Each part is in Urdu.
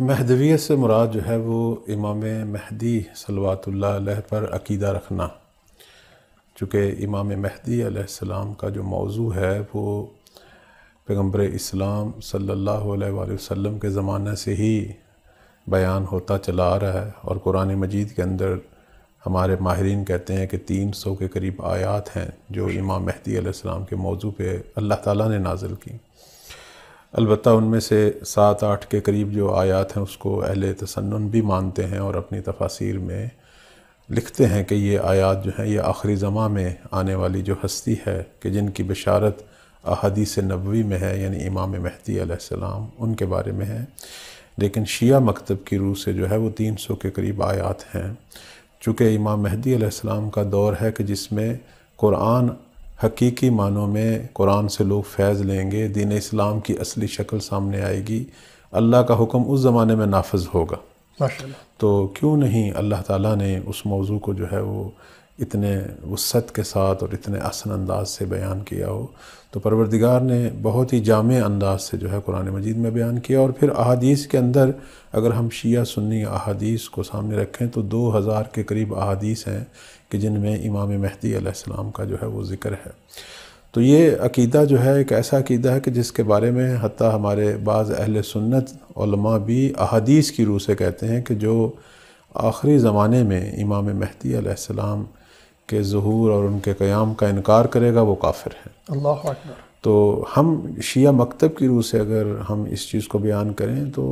مہدویت سے مراد جو ہے وہ امام مہدی صلوات اللہ علیہ پر عقیدہ رکھنا، چونکہ امام مہدی علیہ السلام کا جو موضوع ہے وہ پیغمبر اسلام صلی اللہ علیہ وآلہ وسلم کے زمانے سے ہی بیان ہوتا چلا آ رہا ہے، اور قرآن مجید کے اندر ہمارے ماہرین کہتے ہیں کہ 300 کے قریب آیات ہیں جو امام مہدی علیہ السلام کے موضوع پہ اللہ تعالیٰ نے نازل کی۔ البتہ ان میں سے 7-8 کے قریب جو آیات ہیں اس کو اہل تسنن بھی مانتے ہیں اور اپنی تفاسیر میں لکھتے ہیں کہ یہ آیات جو ہیں یہ آخری زمان میں آنے والی جو ہستی ہے کہ جن کی بشارت احادیث نبوی میں ہے، یعنی امام مہدی علیہ السلام، ان کے بارے میں ہے۔ لیکن شیعہ مکتب کی روح سے جو ہے وہ 300 کے قریب آیات ہیں، چونکہ امام مہدی علیہ السلام کا دور ہے کہ جس میں قرآن حقیقی معنوں میں قرآن سے لوگ فیض لیں گے، دین اسلام کی اصلی شکل سامنے آئے گی، اللہ کا حکم اس زمانے میں نافذ ہوگا۔ ماشاءاللہ۔ تو کیوں نہیں اللہ تعالیٰ نے اس موضوع کو جو ہے وہ اتنے وسعت کے ساتھ اور اتنے آسان انداز سے بیان کیا ہو؟ تو پروردگار نے بہت ہی جامع انداز سے جو ہے قرآن مجید میں بیان کیا، اور پھر احادیث کے اندر اگر ہم شیعہ سنی احادیث کو سامنے رکھیں تو 2000 کے قریب احادیث ہیں کہ جن میں امام مہدی علیہ السلام کا جو ہے وہ ذکر ہے۔ تو یہ عقیدہ جو ہے ایک ایسا عقیدہ ہے کہ جس کے بارے میں حتیٰ ہمارے بعض اہل سنت علماء بھی احادیث کی روح سے کہتے ہیں کہ جو آخری زمانے میں امام مہدی علیہ السلام کے ظہور اور ان کے قیام کا انکار کرے گا وہ کافر ہے۔ اللہ اکبر۔ تو ہم شیعہ مکتب کی روح سے اگر ہم اس چیز کو بیان کریں تو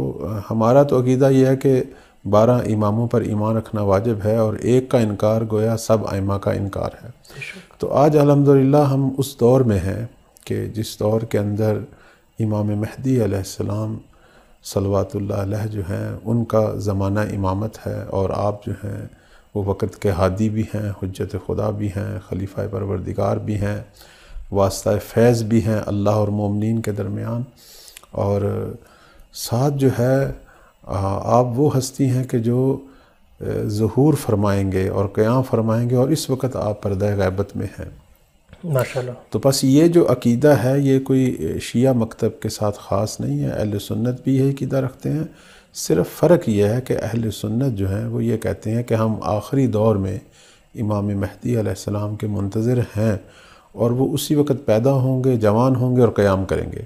ہمارا تو عقیدہ یہ ہے کہ 12 اماموں پر ایمان رکھنا واجب ہے، اور ایک کا انکار گویا سب ائمہ کا انکار ہے۔ تو آج الحمدللہ ہم اس دور میں ہیں کہ جس دور کے اندر امام مہدی علیہ السلام صلوات اللہ علیہ جو ہیں ان کا زمانہ امامت ہے، اور آپ جو ہیں وہ وقت کے ہادی بھی ہیں، حجت خدا بھی ہیں، خلیفہ پروردگار بھی ہیں، واسطہ فیض بھی ہیں اللہ اور مومنین کے درمیان، اور ساتھ جو ہے آپ وہ ہستی ہیں کہ جو ظہور فرمائیں گے اور قیام فرمائیں گے، اور اس وقت آپ پردہ غیبت میں ہیں۔ ماشاءاللہ۔ تو بس یہ جو عقیدہ ہے یہ کوئی شیعہ مکتب کے ساتھ خاص نہیں ہے، اہل سنت بھی یہ عقیدہ رکھتے ہیں۔ صرف فرق یہ ہے کہ اہل سنت جو ہیں وہ یہ کہتے ہیں کہ ہم آخری دور میں امام مہدی علیہ السلام کے منتظر ہیں، اور وہ اسی وقت پیدا ہوں گے، جوان ہوں گے اور قیام کریں گے۔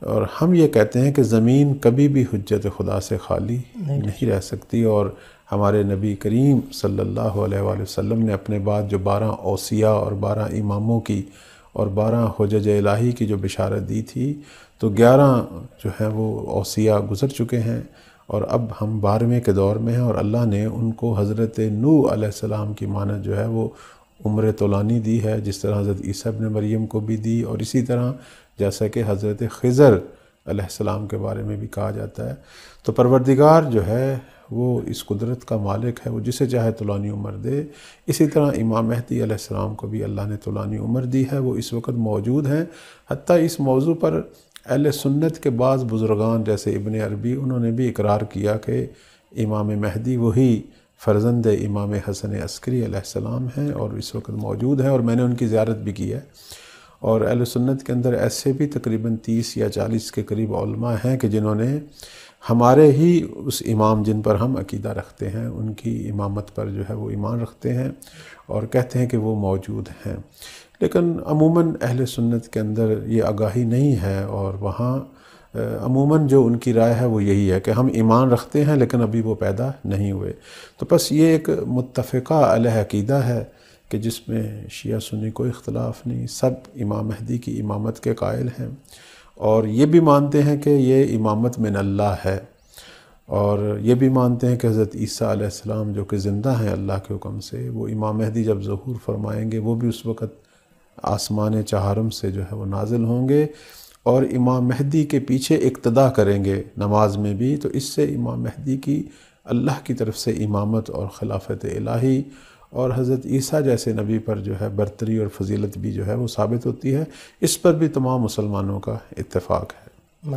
اور ہم یہ کہتے ہیں کہ زمین کبھی بھی حجت خدا سے خالی نہیں رہ سکتی، اور ہمارے نبی کریم صلی اللہ علیہ وآلہ وسلم نے اپنے بعد جو 12 اوصیاء اور 12 اماموں کی اور 12 حجج الہی کی جو بشارت دی تھی، تو 11 جو ہیں وہ اوصیاء گزر چکے ہیں، اور اب ہم 12ویں کے دور میں ہیں، اور اللہ نے ان کو حضرت نوح علیہ السلام کی مانند جو ہے وہ عمر طولانی دی ہے، جس طرح حضرت عیسیٰ ابن مریم کو بھی دی، اور اسی طرح جیسا کہ حضرت خضر علیہ السلام کے بارے میں بھی کہا جاتا ہے۔ تو پروردگار جو ہے وہ اس قدرت کا مالک ہے، وہ جسے چاہے طولانی عمر دے۔ اسی طرح امام مہدی علیہ السلام کو بھی اللہ نے طولانی عمر دی ہے، وہ اس وقت موجود ہیں۔ حتیٰ اس موضوع پر اہل سنت کے بعض بزرگان جیسے ابن عربی انہوں نے بھی اقرار کیا کہ امام مہدی وہی فرزند امام حسن عسکری علیہ السلام ہیں اور اس وقت موجود ہیں، اور میں نے ان کی زیارت بھی کی ہے۔ اور اہل سنت کے اندر ایسے بھی تقریباً 30 یا 40 کے قریب علماء ہیں کہ جنہوں نے ہمارے ہی اس امام جن پر ہم عقیدہ رکھتے ہیں ان کی امامت پر جو ہے وہ ایمان رکھتے ہیں اور کہتے ہیں کہ وہ موجود ہیں۔ لیکن عموماً اہل سنت کے اندر یہ آگاہی نہیں ہے، اور وہاں عموماً جو ان کی رائے ہے وہ یہی ہے کہ ہم ایمان رکھتے ہیں لیکن ابھی وہ پیدا نہیں ہوئے۔ تو بس یہ ایک متفقہ علیہ عقیدہ ہے کہ جس میں شیعہ سنی کوئی اختلاف نہیں، سب امام مہدی کی امامت کے قائل ہیں، اور یہ بھی مانتے ہیں کہ یہ امامت من اللہ ہے، اور یہ بھی مانتے ہیں کہ حضرت عیسیٰ علیہ السلام جو کہ زندہ ہیں اللہ کے حکم سے، وہ امام مہدی جب ظہور فرمائیں گے وہ بھی اس وقت آسمان چہارم سے جو ہے وہ نازل ہوں گے، اور امام مہدی کے پیچھے اقتداء کریں گے نماز میں بھی، تو اس سے امام مہدی کی اللہ کی طرف سے امامت اور خلافت الہی اور حضرت عیسیٰ جیسے نبی پر جو ہے برتری اور فضیلت بھی جو ہے وہ ثابت ہوتی ہے۔ اس پر بھی تمام مسلمانوں کا اتفاق ہے۔